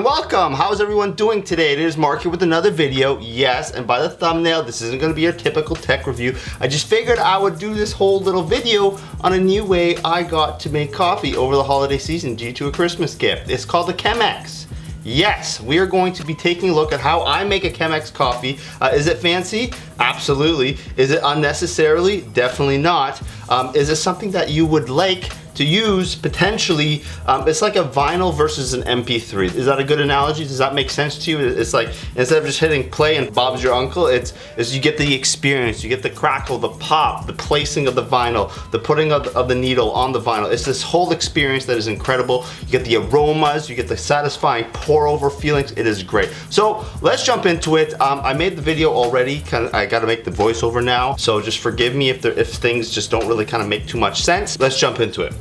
and welcome. How's everyone doing today? It is Mark here with another video. Yes, and by the thumbnail, this isn't going to be your typical tech review. I just figured I would do this whole little video on a new way I got to make coffee over the holiday season due to a Christmas gift. It's called the Chemex. Yes, we are going to be taking a look at how I make a Chemex coffee. Is it fancy? Absolutely. Is it unnecessarily? Definitely not. Is it something that you would like to use potentially? It's like a vinyl versus an MP3. Is that a good analogy? Does that make sense to you? It's like instead of just hitting play and Bob's your uncle, it's you get the experience, you get the crackle, the pop, the placing of the vinyl, the putting of the needle on the vinyl. It's this whole experience that is incredible. You get the aromas, you get the satisfying pour over feelings. It is great. So let's jump into it. I made the video already. I got to make the voiceover now, so just forgive me if things just don't really kind of make too much sense. Let's jump into it.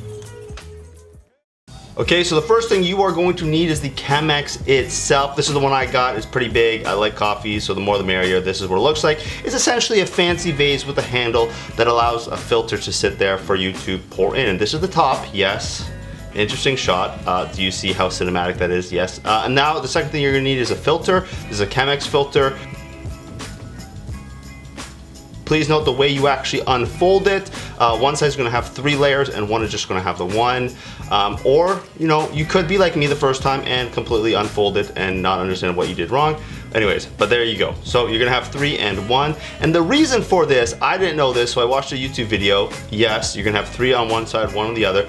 Okay, so the first thing you are going to need is the Chemex itself. This is the one I got. It's pretty big. I like coffee, so the more the merrier. This is what it looks like. It's essentially a fancy vase with a handle that allows a filter to sit there for you to pour in. This is the top, yes. Interesting shot. Do you see how cinematic that is? Yes. And now the second thing you're gonna need is a filter. This is a Chemex filter. Please note the way you actually unfold it. One side is gonna have 3 layers and one is just gonna have the one. Or, you know, you could be like me the first time and completely unfold it and not understand what you did wrong. Anyways, but there you go. So you're gonna have 3 and 1. And the reason for this, I didn't know this, so I watched a YouTube video. Yes, you're gonna have 3 on one side, 1 on the other,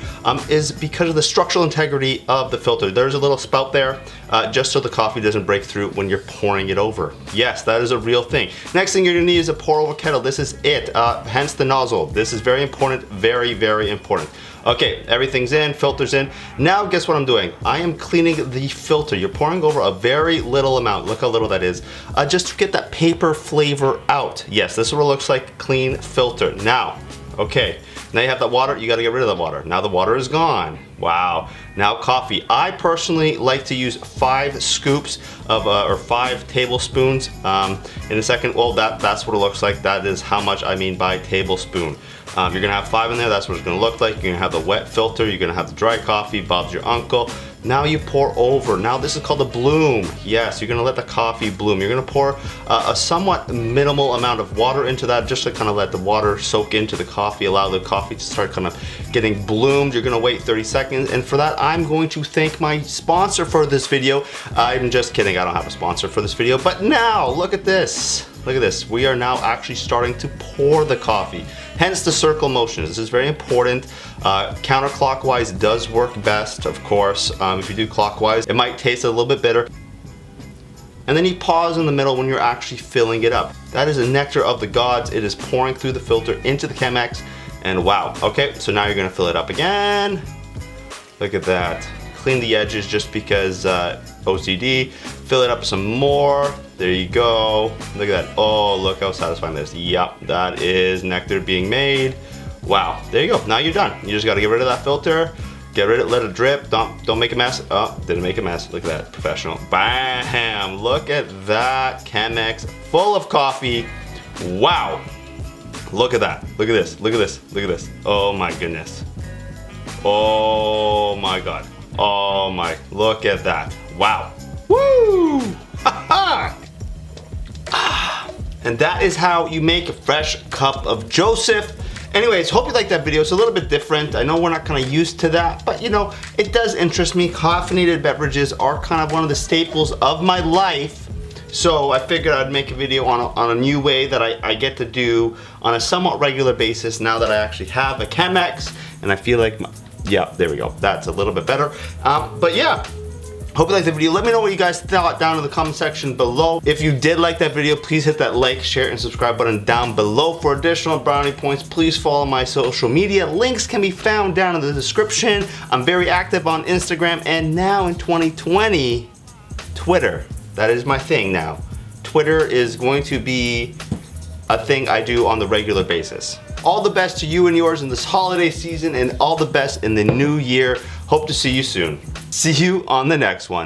is because of the structural integrity of the filter. There's a little spout there, just so the coffee doesn't break through when you're pouring it over. Yes, that is a real thing. Next thing you're gonna need is a pour over kettle. This is it, hence the nozzle. This is very important, very, very important. Okay, everything's in, filter's in. Now guess what I'm doing? I am cleaning the filter. You're pouring over a very little amount. Look how little that is. Just to get that paper flavor out. Yes, this is what it looks like, clean filter. Now, okay, now you have that water, you gotta get rid of the water. Now the water is gone. Wow. Now coffee. I personally like to use 5 scoops of, or 5 tablespoons. In a second, well, that's what it looks like. That is how much I mean by tablespoon. You're gonna have 5 in there, that's what it's gonna look like. You're gonna have the wet filter, you're gonna have the dry coffee, Bob's your uncle. Now you pour over. Now this is called a bloom. Yes, you're gonna let the coffee bloom. You're gonna pour a somewhat minimal amount of water into that, just to kind of let the water soak into the coffee, allow the coffee to start kind of getting bloomed. You're gonna wait 30 seconds, and for that, I'm going to thank my sponsor for this video. I'm just kidding, I don't have a sponsor for this video, but now, look at this. Look at this, we are now actually starting to pour the coffee. Hence the circle motion. This is very important. Counterclockwise does work best, of course. If you do clockwise, it might taste a little bit bitter. And then you pause in the middle when you're actually filling it up. That is a nectar of the gods. It is pouring through the filter into the Chemex, and wow. Okay, so now you're gonna fill it up again. Look at that. Clean the edges just because OCD. Fill it up some more. There you go. Look at that. Oh, look how satisfying that is. Yep, that is nectar being made. Wow, there you go. Now you're done. You just gotta get rid of that filter. Get rid of it, let it drip. Don't make a mess. Oh, didn't make a mess. Look at that, professional. Bam! Look at that Chemex full of coffee. Wow. Look at that. Look at this. Look at this. Look at this. Oh my goodness. Oh my God. Oh my, look at that. Wow. Woo! Ha ha! And that is how you make a fresh cup of Joseph. Anyways, hope you liked that video. It's a little bit different. I know we're not kind of used to that, but you know, it does interest me. Caffeinated beverages are kind of one of the staples of my life. So I figured I'd make a video on a new way that I get to do on a somewhat regular basis now that I actually have a Chemex, and I feel like, yeah, there we go. That's a little bit better. But yeah. Hope you liked the video. Let me know what you guys thought down in the comment section below. If you did like that video, please hit that like, share, and subscribe button down below. For additional brownie points, please follow my social media. Links can be found down in the description. I'm very active on Instagram, and now in 2020, Twitter. That is my thing now. Twitter is going to be a thing I do on the regular basis. All the best to you and yours in this holiday season, and all the best in the new year. Hope to see you soon. See you on the next one.